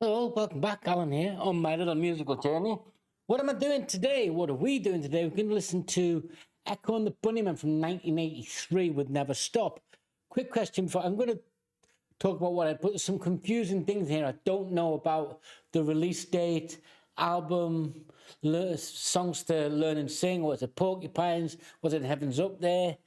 Hello, welcome back. Alan here on my little musical journey. What am I doing today? What are we doing today? We're going to listen to Echo and the Bunnymen from 1983 with Never Stop. Quick question before I'm going to talk about what I put some confusing things here. I don't know about the release date, album, songs to learn and sing. Was it Porcupines? Was it Heaven's Up There?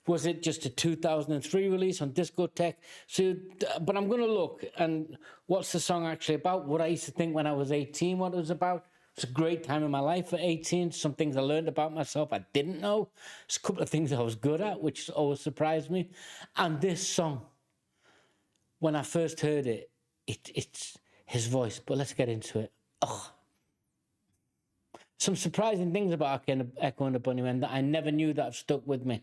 Was it just a 2003 release on Discotech? So, but I'm going to look and what's the song actually about? What I used to think when I was 18, what it was about. It's a great time in my life at 18. Some things I learned about myself I didn't know. There's a couple of things I was good at, which always surprised me. And this song, when I first heard it, it's his voice. But let's get into it. Oh, some surprising things about Echo and the Bunnymen that I never knew that have stuck with me.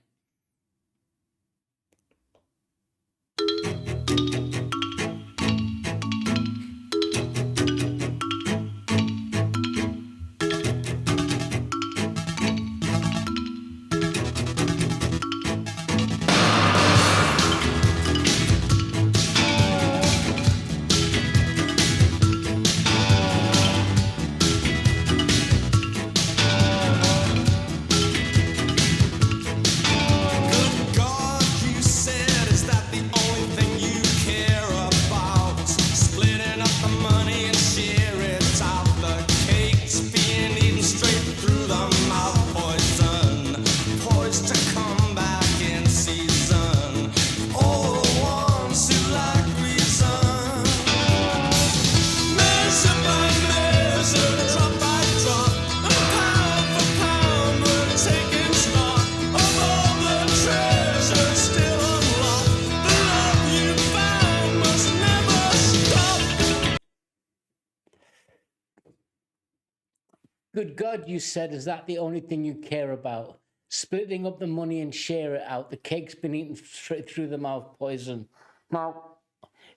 Good God, you said, is that the only thing you care about? Splitting up the money and share it out. The cake's been eaten straight through the mouth poison. Now,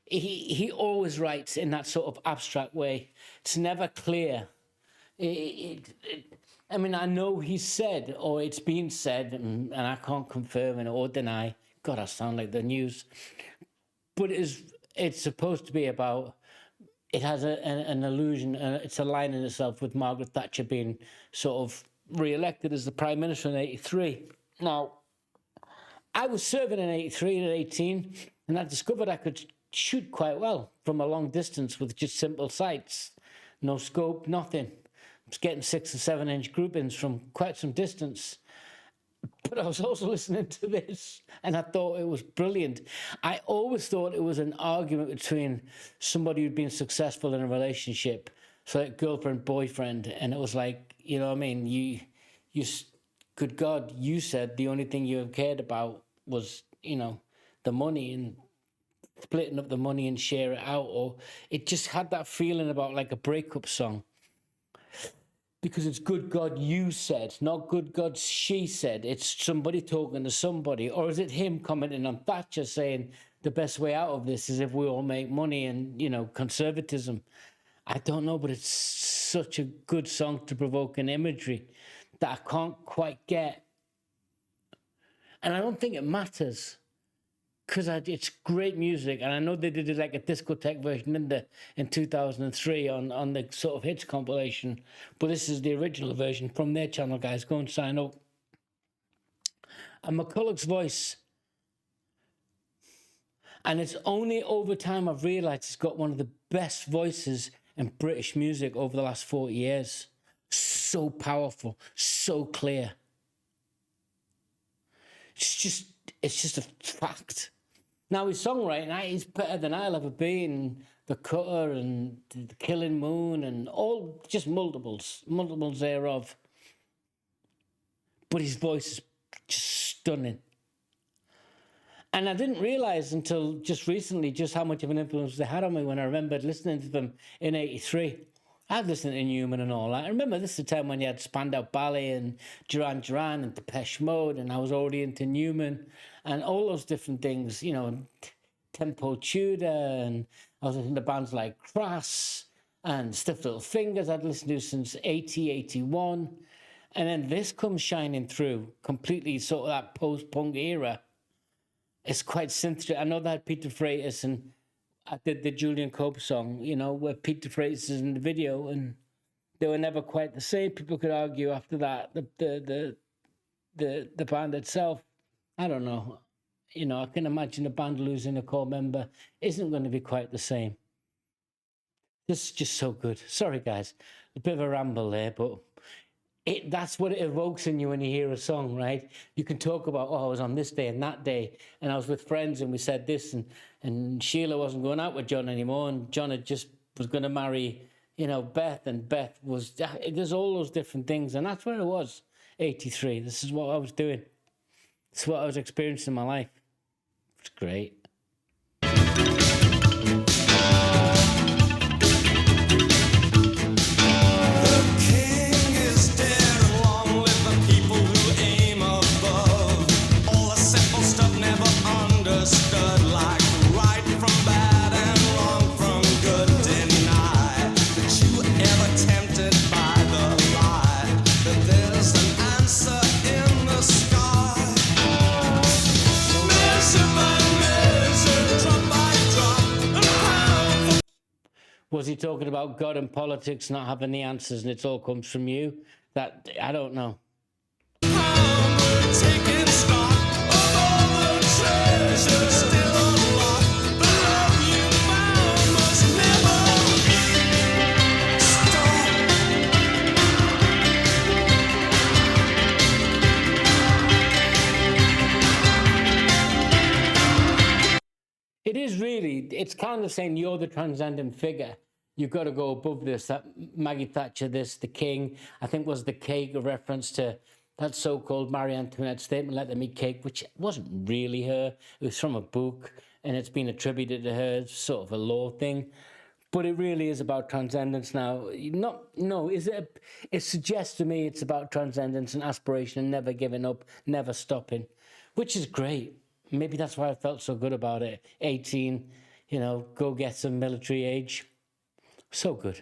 he always writes in that sort of abstract way. It's never clear. I mean, I know he said, or it's been said, and I can't confirm or deny. God, I sound like the news. But it's supposed to be about, it has an allusion, it's a line in itself with Margaret Thatcher being sort of re-elected as the Prime Minister in 83. Now, I was serving in 83 and 18, and I discovered I could shoot quite well from a long distance with just simple sights. No scope, nothing. I was getting 6 and 7 inch groupings from quite some distance. But I was also listening to this and I thought it was brilliant. I always thought it was an argument between somebody who'd been successful in a relationship, so like girlfriend, boyfriend, and it was like, you know what I mean? You, good God, you said the only thing you cared about was, the money and splitting up the money and share it out, or it just had that feeling about like a breakup song. Because it's good God you said, not good God she said. It's somebody talking to somebody. Or is it him commenting on Thatcher saying the best way out of this is if we all make money and, conservatism? I don't know, but it's such a good song to provoke an imagery that I can't quite get. And I don't think it matters. Because it's great music, and I know they did like a discotheque version in 2003 on the sort of hits compilation, but this is the original version from their channel, guys. Go and sign up. And McCulloch's voice, and it's only over time I've realised he's got one of the best voices in British music over the last 40 years. So powerful, so clear. It's just a fact. Now, his songwriting, he's better than I'll ever be, and The Cutter and The Killing Moon and all, just multiples thereof. But his voice is just stunning. And I didn't realise until just recently just how much of an influence they had on me when I remembered listening to them in 83. I'd listened to Newman and all that. I remember this is the time when you had Spandau Ballet and Duran Duran and Depeche Mode, and I was already into Newman and all those different things, Tempo Tudor, and I was listening to bands like Crass and Stiff Little Fingers I'd listened to since 80, 81. And then this comes shining through, completely sort of that post-punk era. It's quite synth. I know they had Peter Freitas and I did the Julian Cope song, you know, where Peter Fraser's in the video, and they were never quite the same. People could argue after that the band itself. I don't know. You know, I can imagine a band losing a core member isn't going to be quite the same. This is just so good. Sorry, guys, a bit of a ramble there, but that's what it evokes in you when you hear a song, right? You can talk about, oh, I was on this day and that day, and I was with friends and we said this, and Sheila wasn't going out with John anymore, and John had just was going to marry, you know, Beth, and Beth was, there's all those different things, and that's where it was, 83. This is what I was doing. It's what I was experiencing in my life. It's great. Was he talking about God and politics not having the answers and it all comes from you? That, I don't know. It is really, it's kind of saying you're the transcendent figure. You've got to go above this. That Maggie Thatcher, this, the king, I think was the cake, a reference to that so-called Marie Antoinette statement, let them eat cake, which wasn't really her. It was from a book, and it's been attributed to her, sort of a law thing. But it really is about transcendence now. It suggests to me it's about transcendence and aspiration and never giving up, never stopping, which is great. Maybe that's why I felt so good about it. 18, you know, go get some military age. So good.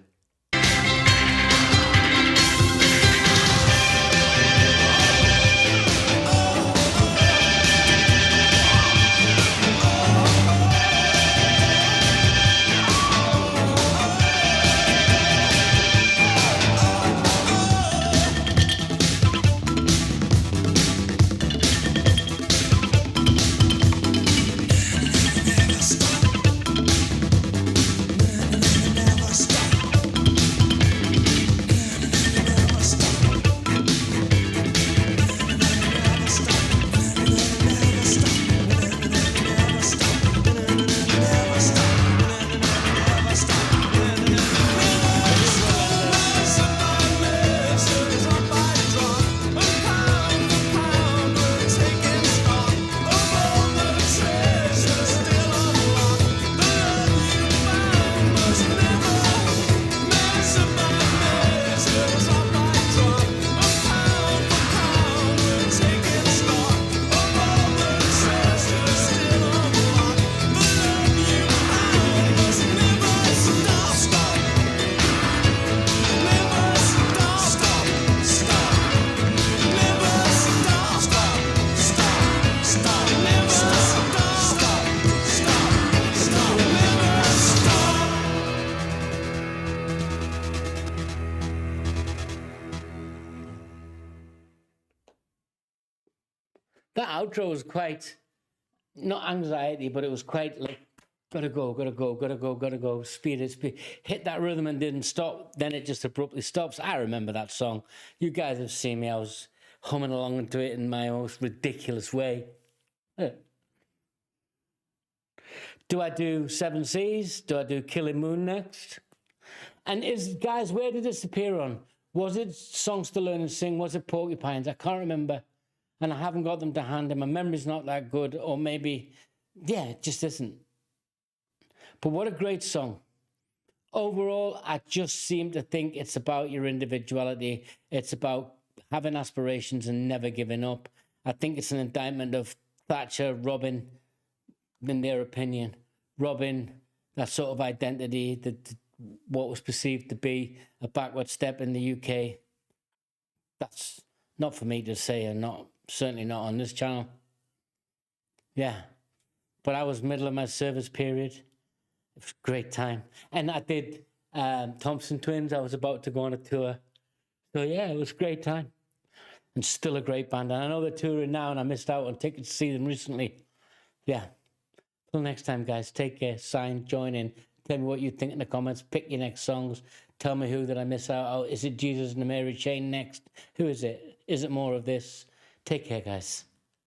That outro was quite, not anxiety, but it was quite like, gotta go, speed it, hit that rhythm and didn't stop, then it just abruptly stops. I remember that song. You guys have seen me, I was humming along into it in my most ridiculous way. Do I do Seven Seas? Do I do Killing Moon next? And guys, where did this appear on? Was it Songs to Learn and Sing? Was it Porcupines? I can't remember. And I haven't got them to hand, and my memory's not that good, or maybe, yeah, it just isn't. But what a great song. Overall, I just seem to think it's about your individuality. It's about having aspirations and never giving up. I think it's an indictment of Thatcher, Robin, in their opinion. Robin, that sort of identity, what was perceived to be a backward step in the UK. That's not for me to say, and certainly not on this channel. Yeah. But I was middle of my service period. It was a great time. And I did Thompson Twins. I was about to go on a tour. So yeah, it was a great time. And still a great band. And I know they're touring now, and I missed out on tickets to see them recently. Yeah. Till next time, guys. Take care. Sign, join in. Tell me what you think in the comments. Pick your next songs. Tell me who did I miss out. Oh, is it Jesus and the Mary Chain next? Who is it? Is it more of this? Take care, guys.